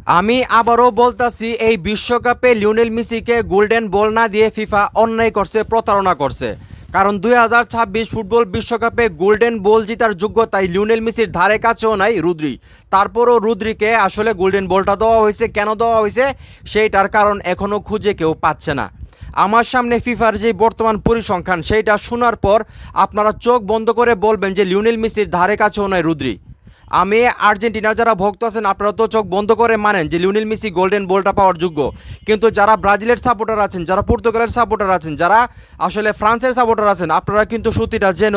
আমি আবারও বলতাছি, এই বিশ্বকাপে লিওনেল মেসিকে গোল্ডেন বল না দিয়ে ফিফা অন্যায় করছে, প্রতারণা করছে। কারণ 2026 ফুটবল বিশ্বকাপে গোল্ডেন বল জিতার যোগ্যতায় লিওনেল মেসির ধারে কাছেও নাই রুদ্রি। তারপরও রুদ্রিকে আসলে গোল্ডেন বলটা দেওয়া হয়েছে, কেন দেওয়া হয়েছে সেইটার কারণ এখনও খুঁজে কেউ পাচ্ছে না। আমার সামনে ফিফার যে বর্তমান পরিসংখ্যান সেইটা শোনার পর আপনারা চোখ বন্ধ করে বলবেন যে লিওনেল মেসির ধারে কাছেও নয় রুদ্রি। আমি আর্জেন্টিনার যারা ভক্ত আছেন আপনারা তো চোখ বন্ধ করে মানেন যে লিওনেল মেসি গোল্ডেন বলটা পাওয়ার যোগ্য, কিন্তু যারা ব্রাজিলের সাপোর্টার আছেন, যারা পর্তুগালের সাপোর্টার আছেন, যারা আসলে ফ্রান্সের সাপোর্টার আছেন, আপনারা কিন্তু সত্যিটা যেন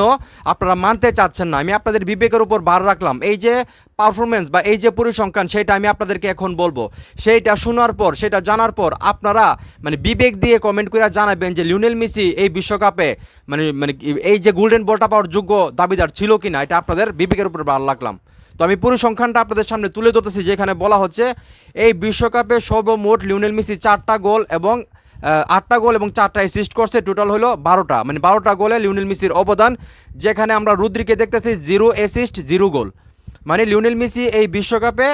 আপনারা মানতে চাচ্ছেন না। আমি আপনাদের বিবেকের উপর ভার রাখলাম, এই যে পারফরমেন্স বা এই যে পরিসংখ্যান সেটা আমি আপনাদেরকে এখন বলবো। সেইটা শোনার পর, সেটা জানার পর আপনারা বিবেক দিয়ে কমেন্ট করে জানাবেন যে লিওনেল মেসি এই বিশ্বকাপে মানে মানে এই যে গোল্ডেন বলটা পাওয়ার যোগ্য দাবিদার ছিল কিনা, এটা আপনাদের বিবেকের উপর ভার রাখলাম। তো আমি পরিসংখ্যানটা আপনাদের সামনে তুলে ধরতেছি, যেখানে বলা হচ্ছে এই বিশ্বকাপে সর্বমোট লিওনেল মেসি 8টা গোল এবং 4টা অ্যাসিস্ট করছে, টোটাল হলো 12টা, 12টা গোলে লিওনেল মেসির অবদান। যেখানে আমরা রুদ্রিকে দেখতেছি 0 অ্যাসিস্ট 0 গোল। লিওনেল মেসি এই বিশ্বকাপে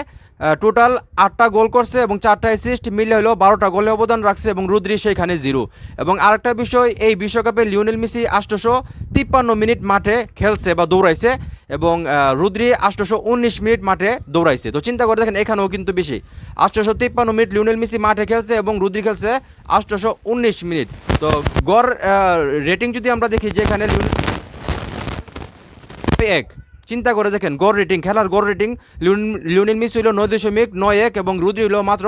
টোটাল 8টা গোল করছে এবং 4টা অ্যাসিস্ট মিলে হলো 12টা গোলে অবদান রাখছে, এবং রুদ্রি সেইখানে 0। এবং আরেকটা বিষয়, এই বিশ্বকাপে লিওনেল মেসি 853 মিনিট মাঠে খেলছে বা দৌড়াইছে, এবং রুদ্রি 819 মিনিট মাঠে দৌড়াইছে। তো চিন্তা করে দেখেন, এখানেও কিন্তু বেশি, 853 মিনিট লিওনেল মেসি মাঠে খেলছে এবং রুদ্রি খেলছে 819 মিনিট। তো গড় রেটিং যদি আমরা দেখি, যেখানে লিওনেল এক, চিন্তা করে দেখেন গড় রেটিং, খেলার গড় রেটিং লিওনেল মেসি হলো 9.91 এবং রুদ্রি হলো মাত্র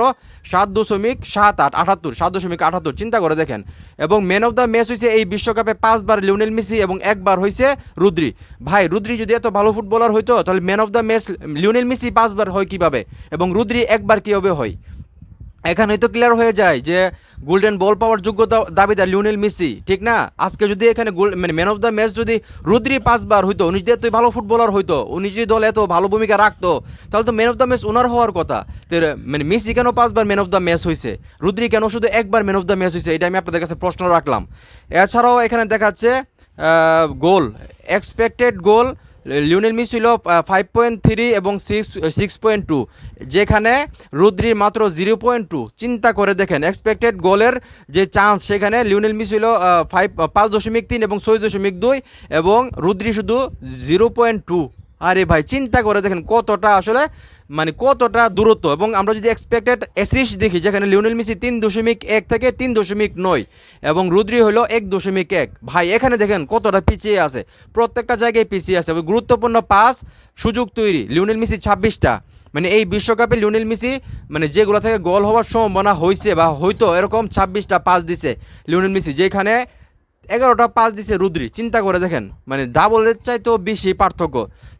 7.78। চিন্তা করে দেখেন। এবং ম্যান অফ দ্য ম্যাচ হয়েছে এই বিশ্বকাপে 5বার লিওনেল মেসি এবং 1বার হয়েছে রুদ্রি। ভাই, রুদ্রি যদি এত ভালো ফুটবলার হইতো তাহলে man of the match Lionel Messi 5বার হয় কিভাবে এবং রুদ্রি 1বার কীভাবে হয়? এখানে তো ক্লিয়ার হয়ে যায় যে গোল্ডেন বল পাওয়ার যোগ্যতা দাবিদার লিওনেল মেসি, ঠিক না? আজকে যদি এখানে ম্যান অফ দ্য ম্যাচ যদি রুদ্রি 5বার হইতো, উনি যদি এত ভালো ফুটবলার হইতো, উনি যদি দলে এত ভালো ভূমিকা রাখতো, তাহলে তো ম্যান অফ দ্য ম্যাচ ওনার হওয়ার কথা। তো মেসি কেন 5বার ম্যান অফ দ্য ম্যাচ হয়েছে, রুদ্রি কেন শুধু 1বার ম্যান অফ দ্য ম্যাচ হয়েছে? এটা আমি আপনাদের কাছে প্রশ্ন রাখলাম। এছাড়াও এখানে দেখাচ্ছে গোল, এক্সপেক্টেড গোল লিওনেল মেসি ছিল 5.3 এবং 6.2, যেখানে রুদ্রির মাত্র 0.2। চিন্তা করে দেখেন, এক্সপেক্টেড গোলের যে চান্স সেখানে লিওনেল মেসি ছিল 5.3 এবং 6.2, এবং রুদ্রি শুধু 0.2। আরে ভাই, চিন্তা করে দেখেন কতটা আসলে কতটা দূরত্ব। এবং আমরা যদি এক্সপেক্টেড অ্যাসিস্ট দেখি, যেখানে লিওনেল মেসি 3.1 থেকে 3.9 এবং রুদ্রি হলো 1.1। ভাই, এখানে দেখেন কতটা পিছিয়ে আছে, প্রত্যেকটা জায়গায় পিছিয়ে আছে। গুরুত্বপূর্ণ পাস সুযোগ তৈরি লিওনেল মেসি 26টা। এই বিশ্বকাপে লিওনেল মেসি যেগুলো থেকে গোল হওয়ার সম্ভাবনা হয়েছে বা হয়তো, এরকম 26টা পাস দিছে লিওনেল মেসি, যেখানে 11টা পাস দিছে রুদ্রি। চিন্তা করে দেখেন, ডাবলের চাইতেও বেশি পার্থক্য।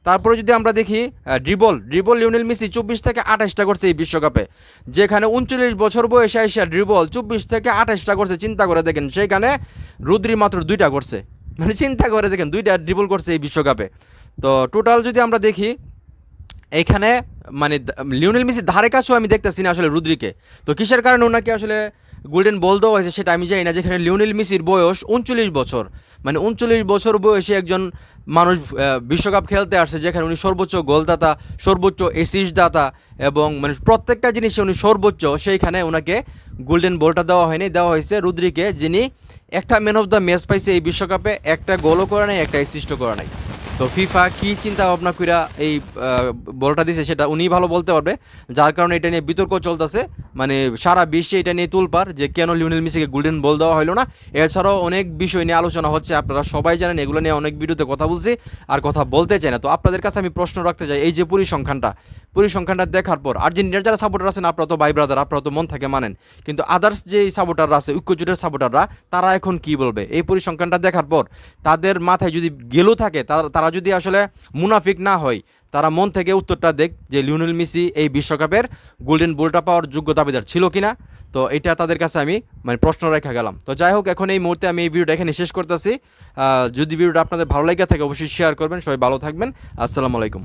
তারপরে যদি আমরা দেখি ড্রিবল লিওনেল মেসি 24 থেকে 28টা করছে এই বিশ্বকাপে, যেখানে 39 বছর বয়সে এসে ড্রিবল 24 থেকে 28টা করছে। চিন্তা করে দেখেন, সেখানে রুদ্রি মাত্র 2টা করছে। চিন্তা করে দেখেন, 2টা ড্রিবল করছে এই বিশ্বকাপে। তো টোটাল যদি আমরা দেখি, এইখানে লিওনেল মেসি ধারে কাছেও আমি দেখতেছি না আসলে রুদ্রিকে। তো কিসের কারণে ওনাকে আসলে গোল্ডেন বল দেওয়া হয়েছে সেটা আমি জানি না। যেখানে লিওনেল মেসির বয়স 39 বছর, 39 বছর বয়সে একজন মানুষ বিশ্বকাপ খেলতে আসছে, যেখানে উনি সর্বোচ্চ গোলদাতা, সর্বোচ্চ অ্যাসিস্ট দাতা, এবং প্রত্যেকটা জিনিসে উনি সর্বোচ্চ। সেইখানে ওনাকে গোল্ডেন বলটা দেওয়া হয়নি, দেওয়া হয়েছে রুদ্রিকে, যিনি একটা ম্যান অফ দ্য ম্যাচ পাইছে এই বিশ্বকাপে, একটা গোলও করে নাই, একটা অ্যাসিস্টও করে নাই। তো ফিফা কী চিন্তা ভাবনা কইরা এই বলটা দিছে সেটা উনিই ভালো বলতে পারবে, যার কারণে এটা নিয়ে বিতর্ক চলতেছে। সারা বিশ্বে এটা নিয়ে তুলপার যে কেন লিওনেল মেসিকে গোল্ডেন বল দেওয়া হলো না। এছাড়াও অনেক বিষয় নিয়ে আলোচনা হচ্ছে, আপনারা সবাই জানেন, এগুলো নিয়ে অনেক ভিডিওতে কথা বলছি আর কথা বলতে চাই না। তো আপনাদের কাছে আমি প্রশ্ন রাখতে চাই, এই যে পরিসংখ্যানটা দেখার পর আর্জেন্টিনার যারা সাপোর্টার আছেন, আপনারা তো ভাই ব্রাদার, আপনারা তো মন থেকে মানেন, কিন্তু আদার্স যে সাপোর্টাররা আছে, ঐক্যজোটের সাপোর্টাররা, তারা এখন কি বলবে এই পরিসংখ্যানটা দেখার পর? তাদের মাথায় যদি গেলু থাকে, তারা যদি আসলে মুনাফিক না হয়, তারা মন থেকে উত্তরটা দেখ যে লিওনেল মেসি এই বিশ্বকাপের গোল্ডেন বলটা পাওয়ার যোগ্য দাবিদার ছিল কিনা। তো এটা তাদের কাছে আমি প্রশ্ন রেখে গেলাম। তো যাই হোক, এখন এই মুহূর্তে আমি এই ভিডিওটা এখানে শেষ করতেছি। যদি ভিডিওটা আপনাদের ভালো লাগে থাকে অবশ্যই শেয়ার করবেন। সবাই ভালো থাকবেন। আসসালামু আলাইকুম।